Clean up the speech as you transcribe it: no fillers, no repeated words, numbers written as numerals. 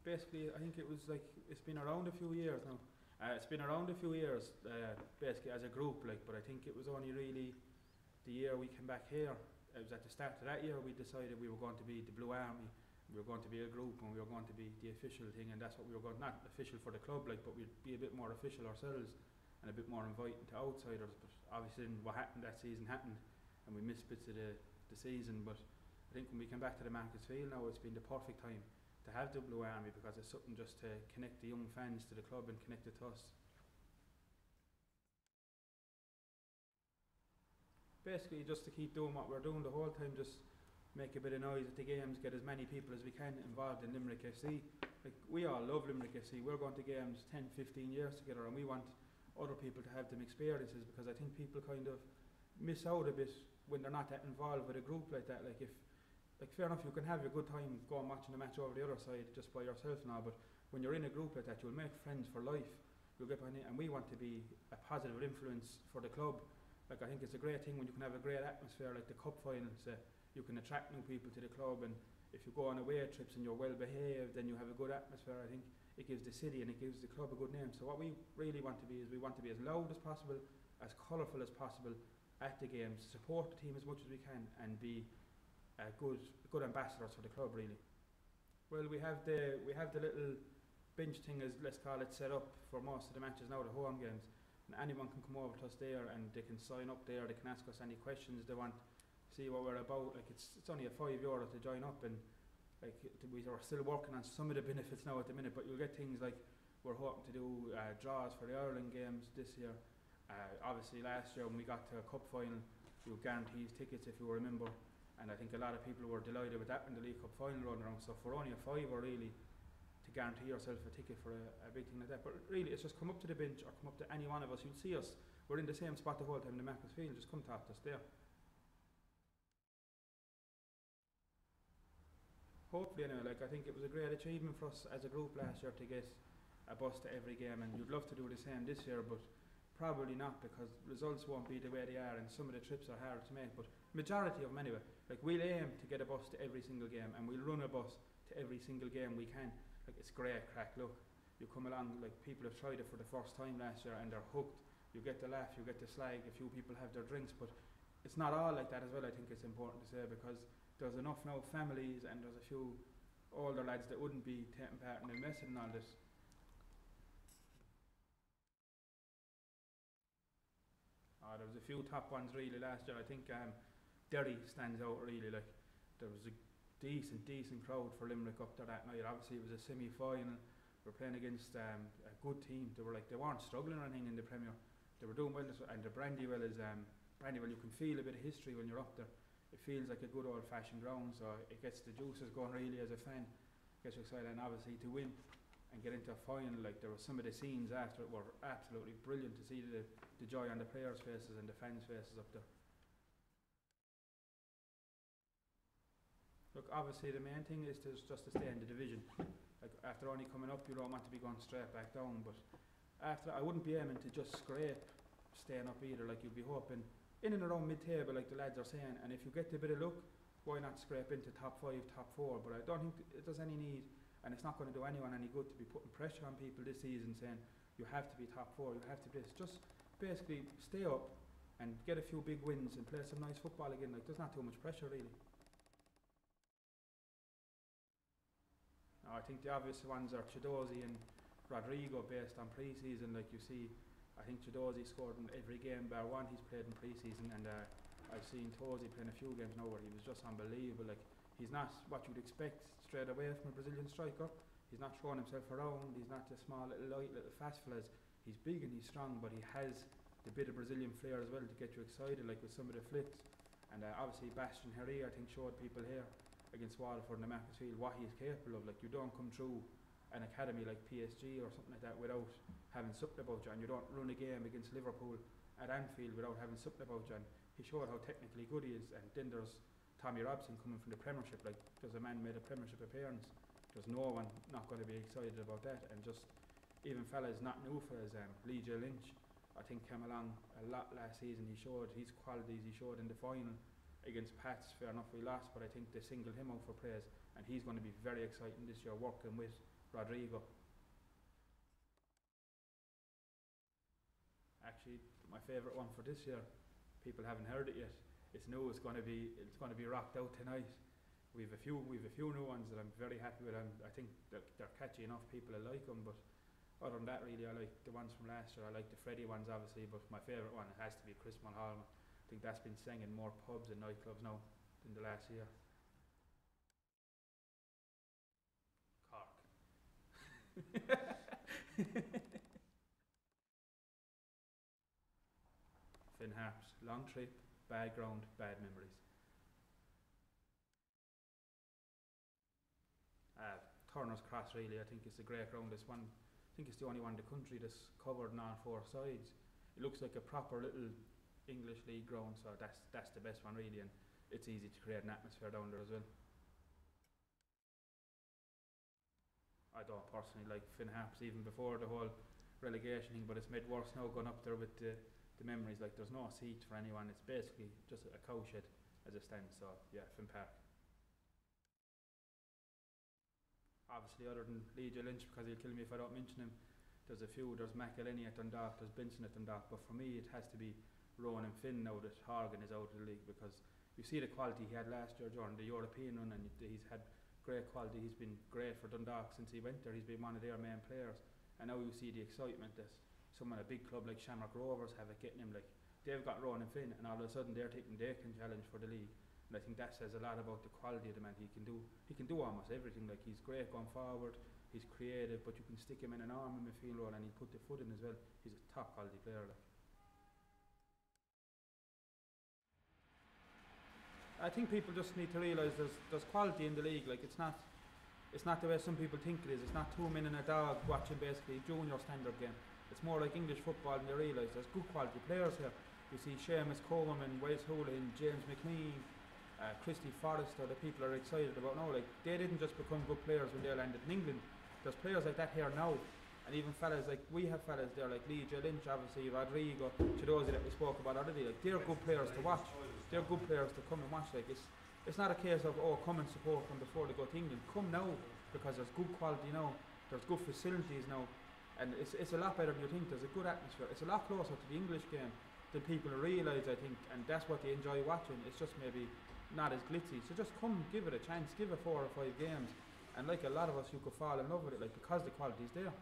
Basically, I think it was like, it's been around a few years now. It's been around a few years, basically as a group, like, but I think it was only really the year we came back here. It was at the start of that year we decided we were going to be the Blue Army. We were going to be a group and we were going to be the official thing, and that's what we were going, not official for the club, like, but we'd be a bit more official ourselves and a bit more inviting to outsiders. But obviously then what happened that season happened and we missed bits of the season. But I think when we came back to the Marcus Field now, it's been the perfect time to have the Blue Army, because it's something just to connect the young fans to the club and connect it to us. Basically just to keep doing what we're doing the whole time, just make a bit of noise at the games, get as many people as we can involved in Limerick FC. Like, we all love Limerick FC, we're going to games 10, 15 years together, and we want other people to have them experiences, because I think people kind of miss out a bit when they're not that involved with a group like that. Like, fair enough, you can have a good time going watching the match over the other side just by yourself now, but when you're in a group like that, you'll make friends for life. You'll get behind it, and we want to be a positive influence for the club. Like, I think it's a great thing when you can have a great atmosphere, like the cup finals. You can attract new people to the club, and if you go on away trips and you're well behaved, then you have a good atmosphere. I think it gives the city and it gives the club a good name. So what we really want to be is, we want to be as loud as possible, as colourful as possible at the games, support the team as much as we can, and be good ambassadors for the club, really. Well, we have the little bench thing, as let's call it, set up for most of the matches now, the home games, and anyone can come over to us there and they can sign up there. They can ask us any questions they want, see what we're about. Like, it's only a €5 to join up, and like, we are still working on some of the benefits now at the minute, but you'll get things like, we're hoping to do draws for the Ireland games this year. Obviously last year when we got to a cup final, you guaranteed tickets, if you remember, and I think a lot of people were delighted with that when the League Cup final run around. So for only a €5 really, to guarantee yourself a ticket for a big thing like that. But really, it's just come up to the bench or come up to any one of us. You'll see us, we're in the same spot the whole time in the Marcus Field. Just come talk to us there. Hopefully, anyway, like, I think it was a great achievement for us as a group last year to get a bus to every game, and you'd love to do the same this year, but probably not, because results won't be the way they are and some of the trips are hard to make. But majority of them anyway, like, we'll aim to get a bus to every single game, and we'll run a bus to every single game we can. Like, it's great crack. Look, you come along, like, people have tried it for the first time last year and they're hooked. You get the laugh, you get the slag, a few people have their drinks, but it's not all like that as well. I think it's important to say, because there's enough now families and there's a few older lads that wouldn't be taking part in the messing and all this. There was a few top ones really last year. I think Derry stands out really. Like, there was a decent crowd for Limerick up there that night. Obviously it was a semi-final. We're playing against a good team. They weren't struggling or anything in the Premier. They were doing well, and the Brandywell is Brandywell. You can feel a bit of history when you're up there. It feels like a good old-fashioned ground, so it gets the juices going really as a fan. Gets you excited, and obviously to win and get into a final, like, there were some of the scenes after it were absolutely brilliant to see the joy on the players' faces and the fans' faces up there. Look, obviously the main thing is just to stay in the division. Like, after only coming up, you don't want to be going straight back down, but after, I wouldn't be aiming to just scrape staying up either. Like, you'd be hoping in and around mid-table, like the lads are saying, and if you get a bit of luck, why not scrape into top 5, top 4? But I don't think there's any need, and it's not going to do anyone any good to be putting pressure on people this season saying you have to be top 4, you have to be this. Just basically stay up and get a few big wins and play some nice football again. Like, there's not too much pressure really. I think the obvious ones are Chidozi and Rodrigo based on pre-season. Like, you see, I think Chidozi scored in every game bar one he's played in pre-season, and I've seen Tozi playing a few games now where he was just unbelievable. Like, he's not what you'd expect straight away from a Brazilian striker. He's not throwing himself around, he's not the small little light little fast fellas. He's big and he's strong, but he has the bit of Brazilian flair as well to get you excited, like with some of the flicks. And obviously Bastian Herrera, I think, showed people here against Waterford in the Marcus Field what he's capable of. Like, you don't come through an academy like PSG or something like that without having something about you, and you don't run a game against Liverpool at Anfield without having something about you. And he showed how technically good he is. And then there's Tommy Robson coming from the Premiership. Like, there's a man made a Premiership appearance. There's no one not going to be excited about that. And just even fellas not new for us, Lee J Lynch, I think, came along a lot last season. He showed his qualities. He showed in the final against Pats. Fair enough we lost, but I think they singled him out for praise, and he's going to be very exciting this year, working with Rodrigo. Actually, my favourite one for this year, people haven't heard it yet. It's new. It's going to be rocked out tonight. We've a few new ones that I'm very happy with, and I think they're catchy enough. People will like them, but other than that, really, I like the ones from last year. I like the Freddie ones, obviously, but my favourite one has to be Chris Mulholland. I think that's been sang in more pubs and nightclubs now than the last year. Cork. Finn Harps, long trip, bad ground, bad memories. Turner's Cross, really, I think it's a great ground. It's one, I think it's the only one in the country that's covered on all four sides. It looks like a proper little English league ground, so that's the best one, really, and it's easy to create an atmosphere down there as well. I don't personally like Finn Harps even before the whole relegation thing, but it's made worse now going up there with the memories. Like, there's no seats for anyone. It's basically just a cowshed as it stands. So yeah, Finn Park. Obviously, other than Lee J. Lynch, because he'll kill me if I don't mention him, there's a few. There's McElhenney at Dundalk, there's Benson at Dundalk, but for me it has to be Rowan and Finn now that Horgan is out of the league, because you see the quality he had last year during the European run, and he's had great quality. He's been great for Dundalk since he went there. He's been one of their main players, and now you see the excitement that someone, a big club like Shamrock Rovers, have at getting him. Like, they've got Rowan and Finn, and all of a sudden they're thinking they can challenge for the league. And I think that says a lot about the quality of the man. He can do almost everything. Like, he's great going forward, he's creative, but you can stick him in an arm in midfield role and he'll put the foot in as well. He's a top quality player. Like, I think people just need to realise there's quality in the league. Like, it's not the way some people think it is. It's not two men and a dog watching basically junior standard game. It's more like English football, and they realise there's good quality players here. You see Seamus Coleman, Wes Houlihan, James McLean, Christy Forrester, that people are excited about now. Like, they didn't just become good players when they landed in England. There's players like that here now, and even fellas like, we have fellas there like Lee J. Lynch, obviously Rodrigo, Chidozi that we spoke about already. Like, they're good players to watch. They're good players to come and watch. Like, it's not a case of, oh, come and support them before they go to England. Come now, because there's good quality now. There's good facilities now, and it's a lot better than you think. There's a good atmosphere. It's a lot closer to the English game than people realise, I think, and that's what they enjoy watching. It's just maybe not as glitzy. So just come, give it a chance, give it 4 or 5 games, and like a lot of us, you could fall in love with it, like, because the quality's there.